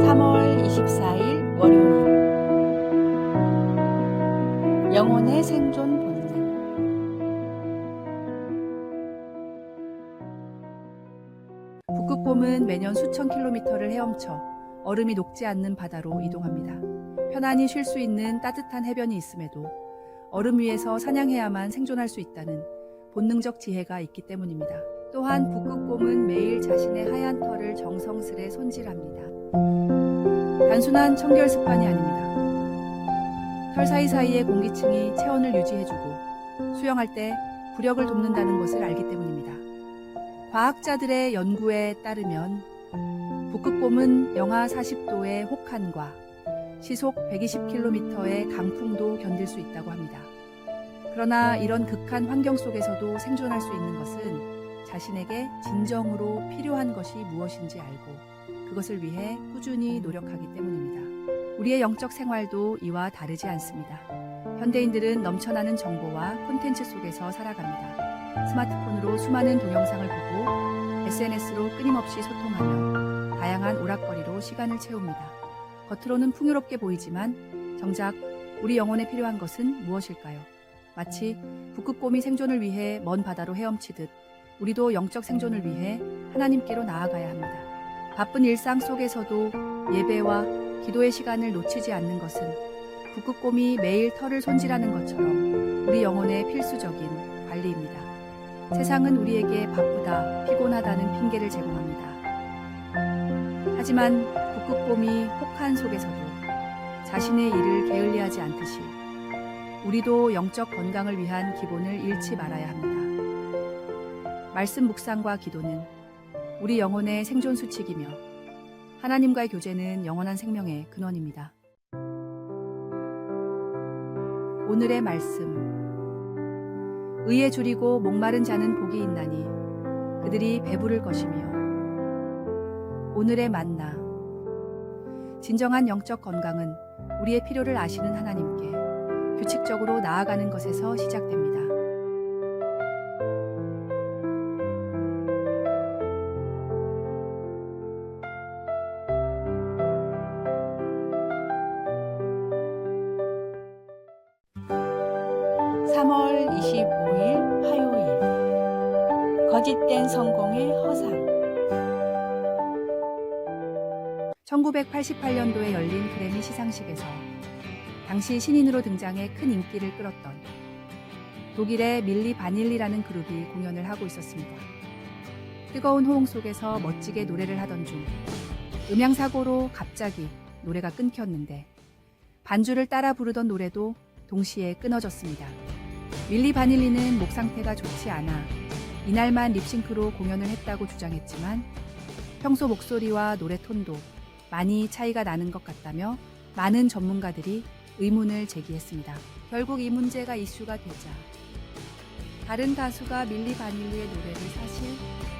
3월 24일 월요일 영혼의 생존 본능. 북극곰은 매년 수천 킬로미터를 헤엄쳐 얼음이 녹지 않는 바다로 이동합니다. 편안히 쉴 수 있는 따뜻한 해변이 있음에도 얼음 위에서 사냥해야만 생존할 수 있다는 본능적 지혜가 있기 때문입니다. 또한 북극곰은 매일 자신의 하얀 털을 정성스레 손질합니다. 단순한 청결 습관이 아닙니다. 털 사이사이의 공기층이 체온을 유지해주고 수영할 때 부력을 돕는다는 것을 알기 때문입니다. 과학자들의 연구에 따르면 북극곰은 영하 40도의 혹한과 시속 120km의 강풍도 견딜 수 있다고 합니다. 그러나 이런 극한 환경 속에서도 생존할 수 있는 것은 자신에게 진정으로 필요한 것이 무엇인지 알고 그것을 위해 꾸준히 노력하기 때문입니다. 우리의 영적 생활도 이와 다르지 않습니다. 현대인들은 넘쳐나는 정보와 콘텐츠 속에서 살아갑니다. 스마트폰으로 수많은 동영상을 보고 SNS로 끊임없이 소통하며 다양한 오락거리로 시간을 채웁니다. 겉으로는 풍요롭게 보이지만 정작 우리 영혼에 필요한 것은 무엇일까요? 마치 북극곰이 생존을 위해 먼 바다로 헤엄치듯 우리도 영적 생존을 위해 하나님께로 나아가야 합니다. 바쁜 일상 속에서도 예배와 기도의 시간을 놓치지 않는 것은 북극곰이 매일 털을 손질하는 것처럼 우리 영혼의 필수적인 관리입니다. 세상은 우리에게 바쁘다, 피곤하다는 핑계를 제공합니다. 하지만 북극곰이 혹한 속에서도 자신의 일을 게을리하지 않듯이 우리도 영적 건강을 위한 기본을 잃지 말아야 합니다. 말씀 묵상과 기도는 우리 영혼의 생존 수칙이며 하나님과의 교제는 영원한 생명의 근원입니다. 오늘의 말씀. 의에 줄이고 목마른 자는 복이 있나니 그들이 배부를 것이며. 오늘의 만나. 진정한 영적 건강은 우리의 필요를 아시는 하나님께 규칙적으로 나아가는 것에서 시작됩니다. 3월 25일 화요일 거짓된 성공의 허상. 1988년도에 열린 그래미 시상식에서 당시 신인으로 등장해 큰 인기를 끌었던 독일의 밀리 바닐리라는 그룹이 공연을 하고 있었습니다. 뜨거운 호응 속에서 멋지게 노래를 하던 중 음향사고로 갑자기 노래가 끊겼는데 반주를 따라 부르던 노래도 동시에 끊어졌습니다. 밀리 바닐리는 목 상태가 좋지 않아 이날만 립싱크로 공연을 했다고 주장했지만 평소 목소리와 노래 톤도 많이 차이가 나는 것 같다며 많은 전문가들이 의문을 제기했습니다. 결국 이 문제가 이슈가 되자 다른 가수가 밀리 바닐리의 노래를 사실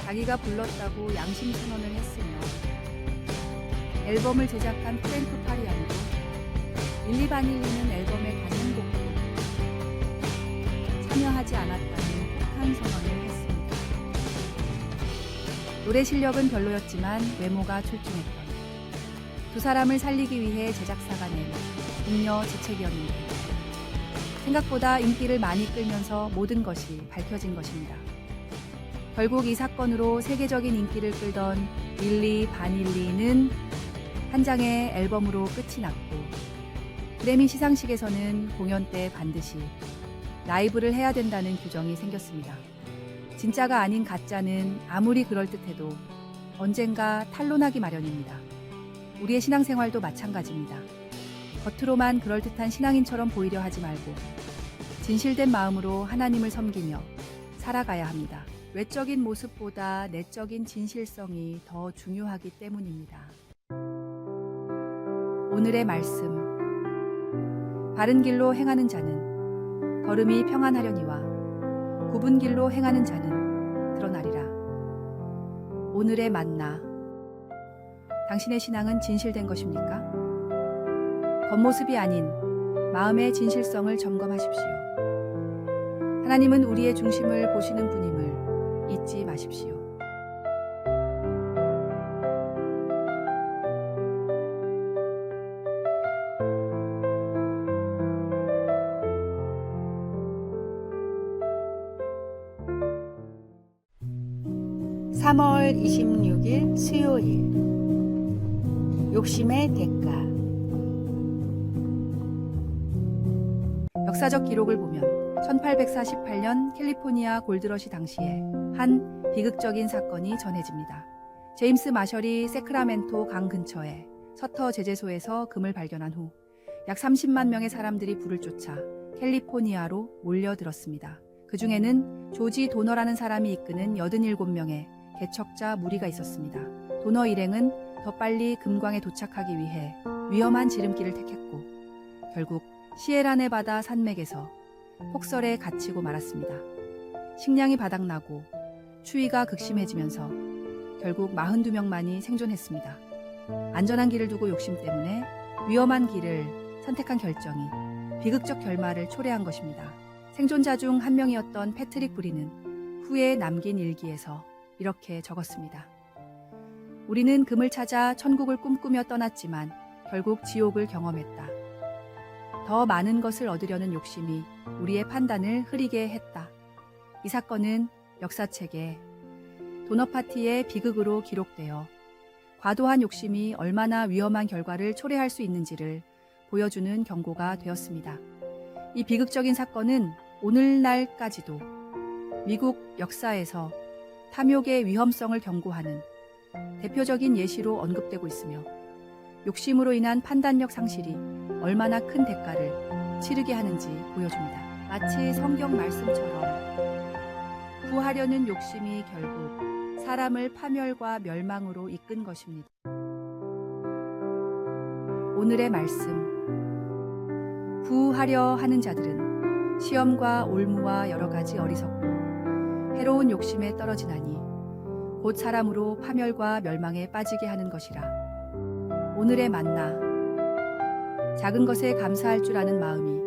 자기가 불렀다고 양심 선언을 했으며 앨범을 제작한 프랭크 파리안도 밀리 바닐리는 앨범의 단 한 곡도 참여하지 않았다는 폭탄 선언을 했습니다. 노래 실력은 별로였지만 외모가 출중했던 두 사람을 살리기 위해 제작사가 낸 잉여 지책이었는데 생각보다 인기를 많이 끌면서 모든 것이 밝혀진 것입니다. 결국 이 사건으로 세계적인 인기를 끌던 밀리 바닐리는 한 장의 앨범으로 끝이 났고 그래미 시상식에서는 공연 때 반드시 라이브를 해야 된다는 규정이 생겼습니다. 진짜가 아닌 가짜는 아무리 그럴듯해도 언젠가 탄로나기 마련입니다. 우리의 신앙생활도 마찬가지입니다. 겉으로만 그럴듯한 신앙인처럼 보이려 하지 말고 진실된 마음으로 하나님을 섬기며 살아가야 합니다. 외적인 모습보다 내적인 진실성이 더 중요하기 때문입니다. 오늘의 말씀. 바른 길로 행하는 자는 걸음이 평안하려니와 굽은 길로 행하는 자는 드러나리라. 오늘의 만나. 당신의 신앙은 진실된 것입니까? 겉모습이 아닌 마음의 진실성을 점검하십시오. 하나님은 우리의 중심을 보시는 분임을 잊지 마십시오. 3월 26일 수요일 욕심의 대가. 역사적 기록을 보면 1848년 캘리포니아 골드러시 당시에 한 비극적인 사건이 전해집니다. 제임스 마셜이 세크라멘토 강 근처에 서터 제재소에서 금을 발견한 후 약 30만 명의 사람들이 불을 쫓아 캘리포니아로 몰려들었습니다. 그 중에는 조지 도너라는 사람이 이끄는 87명의 개척자 무리가 있었습니다. 도너 일행은 더 빨리 금광에 도착하기 위해 위험한 지름길을 택했고 결국 시에라네바다 산맥에서 폭설에 갇히고 말았습니다. 식량이 바닥나고 추위가 극심해지면서 결국 42명만이 생존했습니다. 안전한 길을 두고 욕심 때문에 위험한 길을 선택한 결정이 비극적 결말을 초래한 것입니다. 생존자 중 한 명이었던 패트릭 브리는 후에 남긴 일기에서 이렇게 적었습니다. 우리는 금을 찾아 천국을 꿈꾸며 떠났지만 결국 지옥을 경험했다. 더 많은 것을 얻으려는 욕심이 우리의 판단을 흐리게 했다. 이 사건은 역사책에 도너파티의 비극으로 기록되어 과도한 욕심이 얼마나 위험한 결과를 초래할 수 있는지를 보여주는 경고가 되었습니다. 이 비극적인 사건은 오늘날까지도 미국 역사에서 탐욕의 위험성을 경고하는 대표적인 예시로 언급되고 있으며 욕심으로 인한 판단력 상실이 얼마나 큰 대가를 치르게 하는지 보여줍니다. 마치 성경 말씀처럼 구하려는 욕심이 결국 사람을 파멸과 멸망으로 이끈 것입니다. 오늘의 말씀. 구하려 하는 자들은 시험과 올무와 여러 가지 어리석고 해로운 욕심에 떨어지나니 곧 사람으로 파멸과 멸망에 빠지게 하는 것이라. 오늘의 만나. 작은 것에 감사할 줄 아는 마음이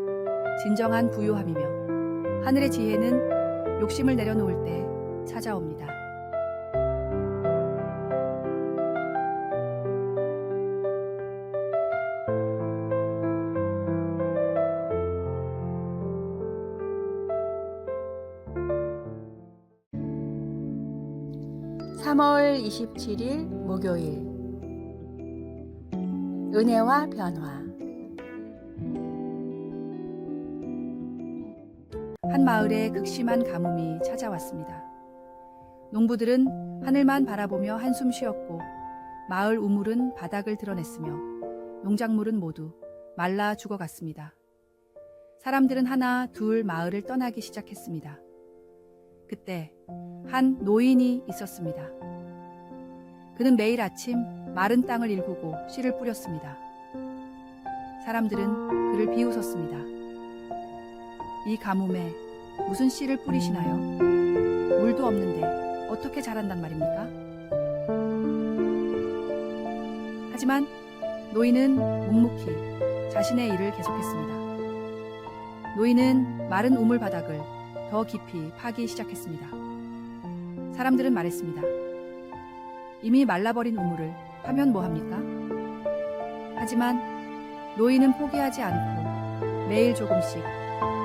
진정한 부요함이며 하늘의 지혜는 욕심을 내려놓을 때 찾아옵니다. (3월 27일) 목요일. 은혜와 변화. 한 마을에 극심한 가뭄이 찾아왔습니다. 농부들은 하늘만 바라보며 한숨 쉬었고 마을 우물은 바닥을 드러냈으며 농작물은 모두 말라 죽어갔습니다. 사람들은 하나 둘 마을을 떠나기 시작했습니다. 그때 한 노인이 있었습니다. 그는 매일 아침 마른 땅을 일구고 씨를 뿌렸습니다. 사람들은 그를 비웃었습니다. 이 가뭄에 무슨 씨를 뿌리시나요? 물도 없는데 어떻게 자란단 말입니까? 하지만 노인은 묵묵히 자신의 일을 계속했습니다. 노인은 마른 우물 바닥을 더 깊이 파기 시작했습니다. 사람들은 말했습니다. 이미 말라버린 우물을 파면 뭐합니까? 하지만 노인은 포기하지 않고 매일 조금씩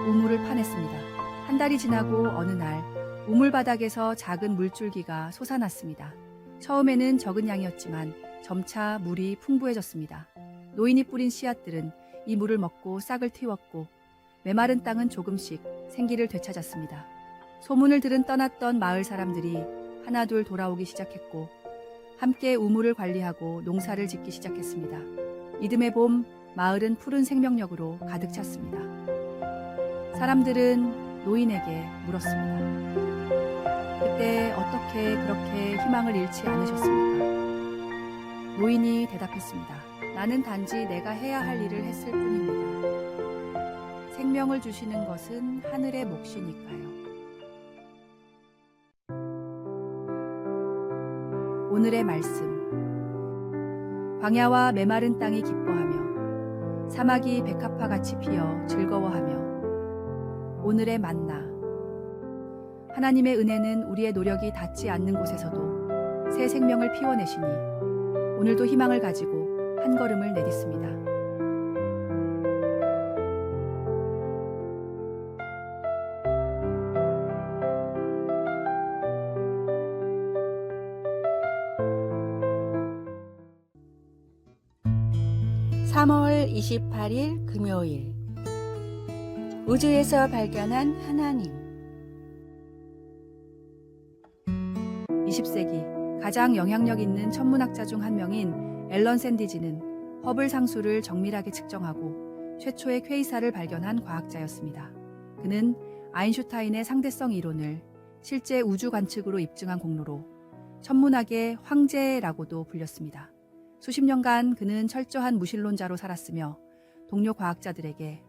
우물을 파냈습니다. 한 달이 지나고 어느 날 우물 바닥에서 작은 물줄기가 솟아났습니다. 처음에는 적은 양이었지만 점차 물이 풍부해졌습니다. 노인이 뿌린 씨앗들은 이 물을 먹고 싹을 틔웠고 메마른 땅은 조금씩 생기를 되찾았습니다. 소문을 들은 떠났던 마을 사람들이 하나둘 돌아오기 시작했고 함께 우물을 관리하고 농사를 짓기 시작했습니다. 이듬해 봄 마을은 푸른 생명력으로 가득 찼습니다. 사람들은 노인에게 물었습니다. 그때 어떻게 그렇게 희망을 잃지 않으셨습니까? 노인이 대답했습니다. 나는 단지 내가 해야 할 일을 했을 뿐입니다. 생명을 주시는 것은 하늘의 몫이니까요. 오늘의 말씀. 광야와 메마른 땅이 기뻐하며 사막이 백합화같이 피어 즐거워하며. 오늘의 만나. 하나님의 은혜는 우리의 노력이 닿지 않는 곳에서도 새 생명을 피워내시니 오늘도 희망을 가지고 한 걸음을 내딛습니다. 3월 28일 금요일. 우주에서 발견한 하나님. 20세기 가장 영향력 있는 천문학자 중 한 명인 앨런 샌디지는 허블 상수를 정밀하게 측정하고 최초의 퀘이사를 발견한 과학자였습니다. 그는 아인슈타인의 상대성 이론을 실제 우주 관측으로 입증한 공로로 천문학의 황제라고도 불렸습니다. 수십 년간 그는 철저한 무신론자로 살았으며 동료 과학자들에게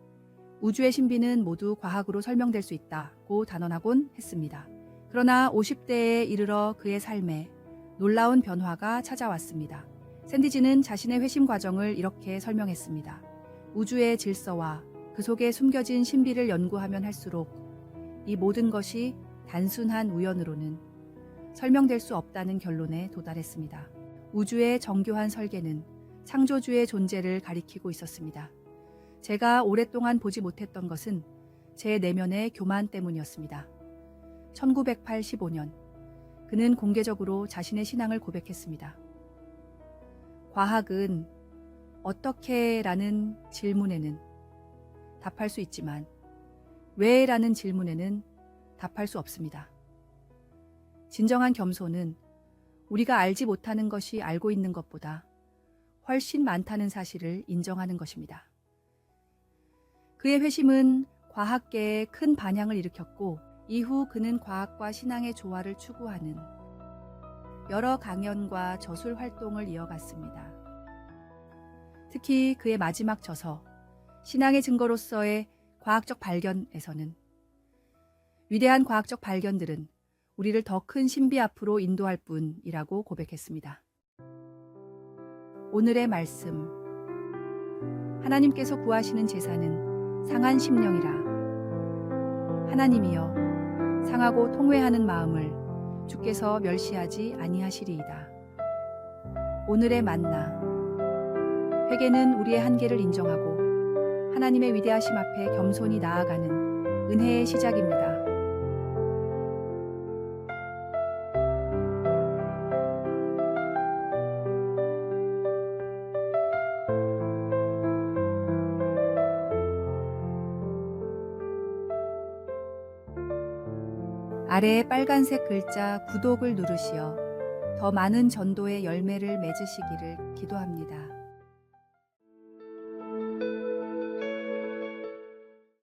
우주의 신비는 모두 과학으로 설명될 수 있다고 단언하곤 했습니다. 그러나 50대에 이르러 그의 삶에 놀라운 변화가 찾아왔습니다. 샌디지는 자신의 회심 과정을 이렇게 설명했습니다. 우주의 질서와 그 속에 숨겨진 신비를 연구하면 할수록 이 모든 것이 단순한 우연으로는 설명될 수 없다는 결론에 도달했습니다. 우주의 정교한 설계는 창조주의 존재를 가리키고 있었습니다. 제가 오랫동안 보지 못했던 것은 제 내면의 교만 때문이었습니다. 1985년, 그는 공개적으로 자신의 신앙을 고백했습니다. 과학은 어떻게? 라는 질문에는 답할 수 있지만 왜? 라는 질문에는 답할 수 없습니다. 진정한 겸손은 우리가 알지 못하는 것이 알고 있는 것보다 훨씬 많다는 사실을 인정하는 것입니다. 그의 회심은 과학계에 큰 반향을 일으켰고 이후 그는 과학과 신앙의 조화를 추구하는 여러 강연과 저술 활동을 이어갔습니다. 특히 그의 마지막 저서 신앙의 증거로서의 과학적 발견에서는 위대한 과학적 발견들은 우리를 더 큰 신비 앞으로 인도할 뿐이라고 고백했습니다. 오늘의 말씀. 하나님께서 구하시는 제사는 상한 심령이라. 하나님이여, 상하고 통회하는 마음을 주께서 멸시하지 아니하시리이다. 오늘의 만나. 회개는 우리의 한계를 인정하고 하나님의 위대하심 앞에 겸손히 나아가는 은혜의 시작입니다. 아래의 빨간색 글자 구독을 누르시어 더 많은 전도의 열매를 맺으시기를 기도합니다.